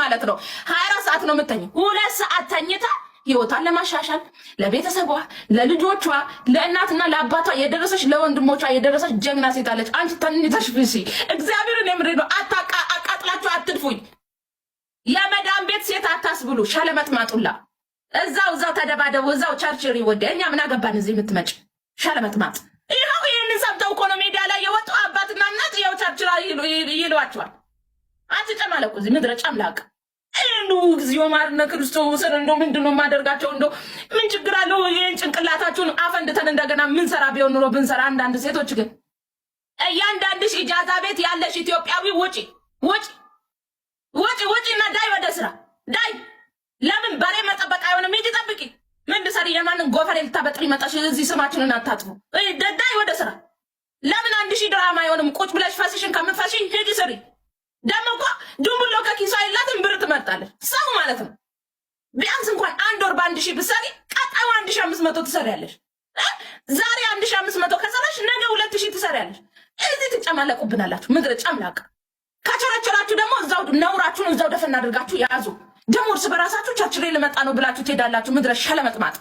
ማለት ነው 24 ሰዓት ነው የምተኝ። 2 ሰዓት ተኝታ ህይወቷን ለማሻሻል ለቤተሰቧ፣ ለልጆቿ፣ ለእናትና ለአባቷ የደረሰች ለወንድሞቿ የደረሰች ጀግና ሴት አለች። አንቺ ተኝተሽ ፍሲ። እግዚአብሔርን የምሬ ነው። አቃጥላችሁ አትድፉኝ። የመዳም ቤት ሴት አታስብሉ። ሸለመጥማጡላ እዛው ተደባደቡ። እዛው ቸርችሪ ወደ እኛ ምን አገባን? እዚህ የምትመጭ ሸለመጥማጥ። ይኸው ይህንን ሰምተው እኮ ነው ሜዲያ ላይ የወጡ አባትና እናት ይኸው ቸርችራ ይሏቸዋል። አትጨማለቁ እዚህ ምድረ ጨምላቅ። እንዱ እግዚኦ ማርነ ክርስቶስን እንዶ ምንድነው የማደርጋቸው? እንዶ ምን ችግር አለው? ይህን ጭንቅላታችሁን አፈንድተን እንደገና ምን ሰራ ቢሆን ኑሮ ብንሰራ። አንዳንድ ሴቶች ግን እያንዳንድሽ ኢጃዛ ቤት ያለሽ ኢትዮጵያዊ ውጪ እና ዳይ ወደ ስራ ዳይ። ለምን በሬ መጠበቅ አይሆንም? ሂጂ ጠብቂ። ምን ሰሪ? የማንን ጎፈሬ ልታበጥሪ መጣሽ? እዚህ ስማችንን አታጥፉ። ዳይ ወደ ስራ። ለምን 1000 ድራማ አይሆንም? ቁጭ ብለሽ ፈስሽን ከምትፈሺ ሂጂ ስሪ። ደግሞ እኮ ድንቡሎ ከኪሷ የላትም ብር ትመርጣለች። ሰው ማለት ነው። ቢያንስ እንኳን 1 ወር በ1000 ብትሰሪ ቀጣዩ 1500 ትሰሪያለሽ። ዛሬ 1500 ከሰራሽ ነገ 2000 ትሰሪያለሽ። እዚህ ትጨማለቁብናላችሁ ምድረ ጨምላቅ። ከቸረቸራችሁ ደግሞ እዛው ነውራችሁን እዛው ደፈን አድርጋችሁ ያዙ። ደግሞ እርስ በራሳችሁ ቸርችሬ ልመጣ ነው ብላችሁ ትሄዳላችሁ። ምድረ ሸለመጥማጥ።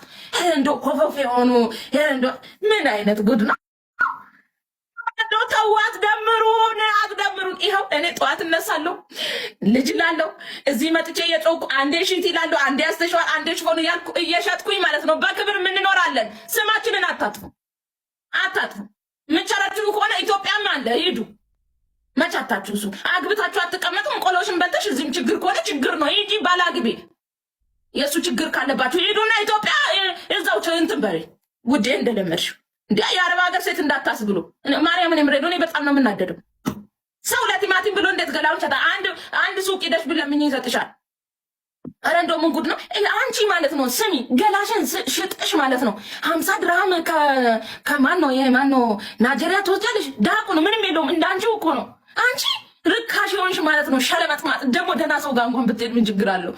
እንዶ ኮፈፍ የሆኑ እንዶ ምን አይነት ጉድ ነው? ተው አትደምሩን። ይኸው እኔ ጠዋት እነሳለሁ ልጅ ላለው እዚህ መጥቼ እየጮኩ አንዴ ሺት ይላለሁ፣ አንዴ ያስተሽዋል፣ አንዴ ሽፎን እያልኩ እየሸጥኩኝ ማለት ነው። በክብር የምንኖራለን። ስማችንን አታጥፉ። ምንቸራችሁ ከሆነ ኢትዮጵያም አለ ሂዱ። መቻታችሁ እሱ አግብታችሁ አትቀመጡም። ቆሎሽን በልተሽ እዚህም ችግር ከሆነ ችግር ነው። ሂጂ ባላግቢ። የእሱ ችግር ካለባችሁ ሂዱና ኢትዮጵያ እዛው እንትን በሬ ውዴ እንደለመድሽው እንዴ የአረብ ሀገር ሴት እንዳታስብሉ። ማርያምን የምሬዶ እኔ በጣም ነው የምናደደው። ሰው ለቲማቲም ብሎ እንዴት ገላውን ቻታ አንድ ሱቅ ሄደሽ ብለምኝ ይሰጥሻል። አረ እንደው ምን ጉድ ነው አንቺ ማለት ነው። ስሚ ገላሽን ሽጥሽ ማለት ነው 50 ድርሃም ከማን ነው የማን ነው ናይጄሪያ ትወስጃለሽ። ዳቁ ነው ምንም የለውም። እንዳንቺው እኮ ነው አንቺ ርካሽ የሆንሽ ማለት ነው። ሸለመጥማጥ ደግሞ ደህና ሰው ጋር እንኳን ብትሄድ ምን ችግር አለው?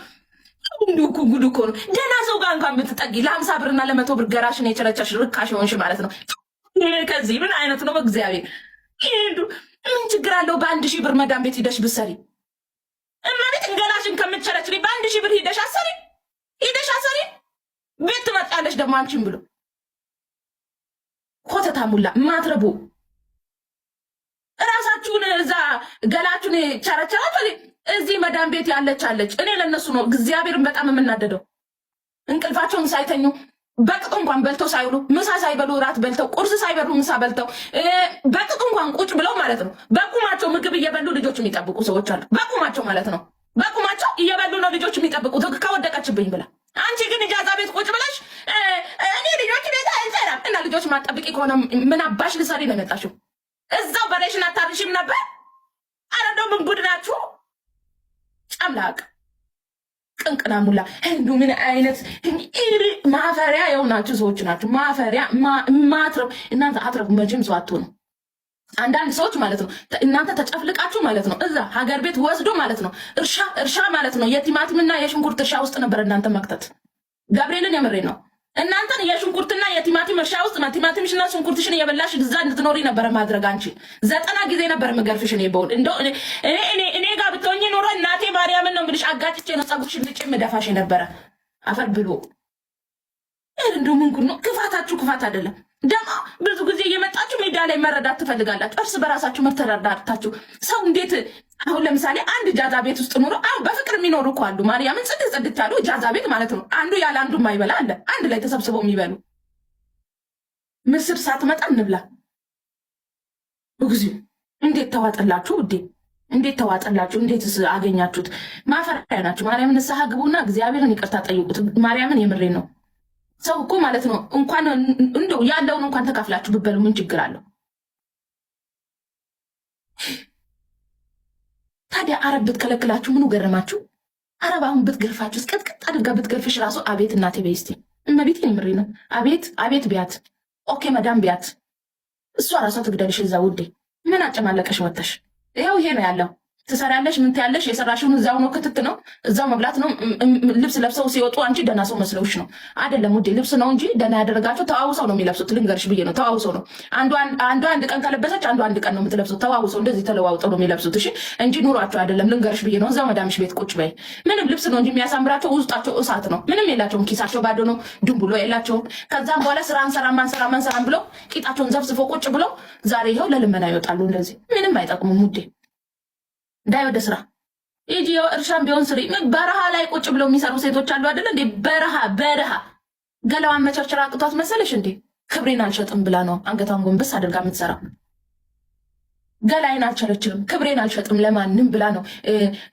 እንዱኩ ጉድ እኮ ነው። ደህና ሰው ጋር እንኳን ብትጠጊ ለ50 ብርና ለ100 ብር ገራሽን የቸረቸሽ ርካሽ የሆንሽ ማለት ነው። ከዚህ ምን አይነት ነው? በእግዚአብሔር ምን ችግር አለው? በ1000 ብር መዳም ቤት ሂደሽ ብትሰሪ እማቤት እንገላሽን ከምትቸረችሪ በ1000 ብር ሂደሽ አሰሪ ቤት ትመጣለሽ። ደግሞ አንቺን ብሎ ኮተታ ሙላ ማትረቡ እራሳችሁን እዛ ገላችሁን ቸረቸራችሁ። እዚህ መዳም ቤት አለች። እኔ ለነሱ ነው እግዚአብሔርን በጣም የምናደደው። እንቅልፋቸውን ሳይተኙ በቅጡ እንኳን በልተው ሳይውሉ ምሳ ሳይበሉ ራት በልተው ቁርስ ሳይበሉ ምሳ በልተው በቅጡ እንኳን ቁጭ ብለው ማለት ነው በቁማቸው ምግብ እየበሉ ልጆች የሚጠብቁ ሰዎች አሉ። በቁማቸው ማለት ነው በቁማቸው እየበሉ ነው ልጆች የሚጠብቁት ከወደቀችብኝ ብላ። አንቺ ግን ኢጃዛ ቤት ቁጭ ብለሽ እኔ ልጆች ቤት አይሰራም እና ልጆች ማጠብቂ ከሆነ ምን አባሽ ልሰሪ ነው የመጣሽው? እዛው በሬሽን አታርሽም ነበር? አረ እንደው ምን ጉድ ናችሁ? ጨምላቅ ቅንቅና ሙላ እንዱ ምን አይነት ማፈሪያ የሆናችሁ ሰዎች ናችሁ። ማፈሪያ ማትረብ እናንተ አትረቡ። መቼም ሰው አትሆኑ። አንዳንድ ሰዎች ማለት ነው እናንተ ተጨፍልቃችሁ ማለት ነው እዛ ሀገር ቤት ወስዶ ማለት ነው እርሻ ማለት ነው የቲማቲምና የሽንኩርት እርሻ ውስጥ ነበር እናንተ መክተት። ገብርኤልን የምሬ ነው። እናንተን የሽንኩርትና የቲማቲም እርሻ ውስጥ ቲማቲምሽና ሽንኩርትሽን የበላሽ እዛ እንድትኖሪ ነበረ ማድረግ። አንቺ 90 ጊዜ ነበር መገርፍሽ። እኔ በውል እንደው እኔ ጋር ብትሆኚ ኖሮ እናቴ ማርያምን ነው የምልሽ አጋጭቼ ነው ፀጉርሽን ልጬ መደፋሽ ነበረ። አፈር ብሎ እንደው ምን ጉድ ነው? ክፋታችሁ ክፋት አይደለም። ደግሞ ብዙ ጊዜ እየመጣችሁ ሜዳ ላይ መረዳት ትፈልጋላችሁ። እርስ በራሳችሁ መተዳዳርታችሁ ሰው እንዴት አሁን ለምሳሌ አንድ ጃዛ ቤት ውስጥ ኑሮ አሁን በፍቅር የሚኖሩ እኮ አሉ። ማርያምን ጽድት ያሉ ጃዛ ቤት ማለት ነው። አንዱ ያለ አንዱ የማይበላ አለ። አንድ ላይ ተሰብስበው የሚበሉ ምስር ሳትመጣ እንብላ። እግዚኦ እንዴት ተዋጠላችሁ ውዴ! እንዴት ተዋጠላችሁ? እንዴትስ አገኛችሁት? ማፈሪያ ናችሁ። ማርያምን ንስሐ ግቡና እግዚአብሔርን ይቅርታ ጠይቁት። ማርያምን የምሬን ነው። ሰው እኮ ማለት ነው እንኳን እንደው ያለውን እንኳን ተካፍላችሁ ብበሉ ምን ችግር አለው? ታዲያ አረብ ብትከለክላችሁ ምኑ ገረማችሁ? አረብ አሁን ብትገርፋችሁ ቅጥቅጥ አድርጋ ብትገርፍሽ ራሱ አቤት እናቴ በይስቲ እመቤቴ የምሬ ነው። አቤት ቢያት ኦኬ መዳም ቢያት እሷ ራሷ ትግደልሽ እዛ ውዴ። ምን አጨማለቀሽ ወተሽ? ይኸው ይሄ ነው ያለው። ትሰሪያለሽ፣ ምን ትያለሽ? የሰራሽውን እዛው ነው፣ ክትት ነው፣ እዛው መብላት ነው። ልብስ ለብሰው ሲወጡ አንቺ ደህና ሰው መስለውሽ ነው። አይደለም ውዴ፣ ልብስ ነው እንጂ ደህና ያደረጋቸው ተዋውሰው ነው የሚለብሱት። ልንገርሽ ብዬ ነው፣ ተዋውሰው ነው። አንዱ አንድ ቀን ከለበሰች አንዱ አንድ ቀን ነው የምትለብሱት። ተዋውሰው እንደዚህ ተለዋውጠው ነው የሚለብሱት። እሺ እንጂ ኑሯቸው አይደለም። ልንገርሽ ብዬ ነው። እዛው መዳምሽ ቤት ቁጭ በይ። ምንም ልብስ ነው እንጂ የሚያሳምራቸው ውስጣቸው እሳት ነው። ምንም የላቸውም። ኪሳቸው ባዶ ነው። ድንቡሎ የላቸውም። ከዛም በኋላ ስራ አንሰራም ብለው ቂጣቸውን ዘፍዝፎ ቁጭ ብለው ዛሬ ይኸው ለልመና ይወጣሉ። እንደዚህ ምንም አይጠቅሙም ውዴ። ዳይ ወደ ስራ ሂጂ። እርሻም ቢሆን ስሪ። በረሃ ላይ ቁጭ ብለው የሚሰሩ ሴቶች አሉ አይደለ እንዴ? በረሃ ገላዋን መቸርቸር አቅቷት መሰለሽ እንዴ? ክብሬን አልሸጥም ብላ ነው አንገቷን ጎንበስ አድርጋ የምትሰራው። ገላይን አልቸረችርም፣ ክብሬን አልሸጥም ለማንም ብላ ነው።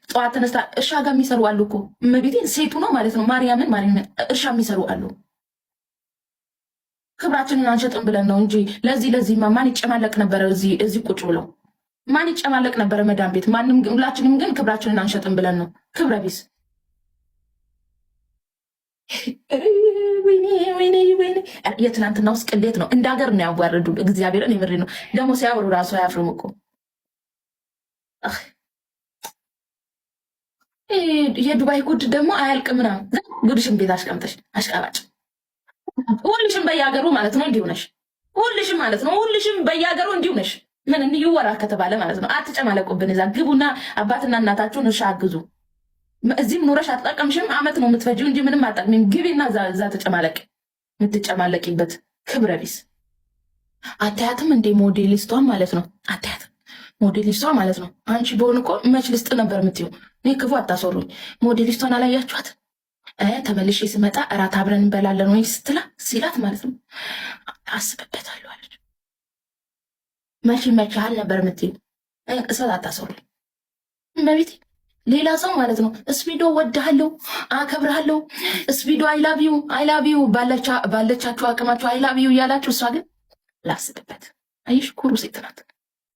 ጠዋት ተነስታ እርሻ ጋር የሚሰሩ አሉ እኮ እመቤቴን፣ ሴቱ ነው ማለት ነው። ማርያምን እርሻ የሚሰሩ አሉ። ክብራችንን አንሸጥም ብለን ነው እንጂ ለዚህ ማን ይጨማለቅ ነበረ? እዚህ ቁጭ ብለው ማን ይጨማለቅ ነበረ? መዳም ቤት ማንም። ሁላችንም ግን ክብራችንን አንሸጥም ብለን ነው። ክብረ ቢስ ወይኔ የትናንትና ውስጥ ቅሌት ነው። እንደ ሀገር ነው ያዋረዱ። እግዚአብሔርን የምሬ ነው። ደግሞ ሲያወሩ ራሱ አያፍርም እኮ። የዱባይ ጉድ ደግሞ አያልቅ ምናምን። ጉድሽን ቤት አስቀምጠሽ አሽቃባጭ። ሁልሽም በየሀገሩ ማለት ነው እንዲሁ ነሽ። ሁልሽም ማለት ነው። ሁልሽም በየሀገሩ እንዲሁ ነሽ። ምን ይወራ ከተባለ ማለት ነው። አትጨማለቁብን። እዛ ግቡና አባትና እናታችሁን እርሻ አግዙ። እዚህም ኑረሽ አትጠቀምሽም። አመት ነው የምትፈጂው እንጂ ምንም አጠቅሚም። ግቢና እዛ ተጨማለቅ። የምትጨማለቂበት ክብረ ቢስ። አታያትም እንዴ ሞዴሊስቷን ማለት ነው። አታያትም ሞዴሊስቷ ማለት ነው። አንቺ በሆን እኮ መች ልስጥ ነበር የምትይው። እኔ ክፉ አታሰሩኝ። ሞዴሊስቷን አላያችኋት? ተመልሼ ስመጣ እራት አብረን እንበላለን ወይ ሲላት ማለት ነው። አስብበታለሁ አለች። መቼ ያህል ነበር የምትይው። እሰት አታሰሩኝ መቤቴ። ሌላ ሰው ማለት ነው እስፒዶ ወድሃለሁ፣ አከብርሃለሁ፣ እስፒዶ አይላቪዩ ባለቻችሁ አቅማችሁ አይላቪዩ እያላችሁ፣ እሷ ግን ላስብበት። አይሽ ኩሩ ሴት ናት።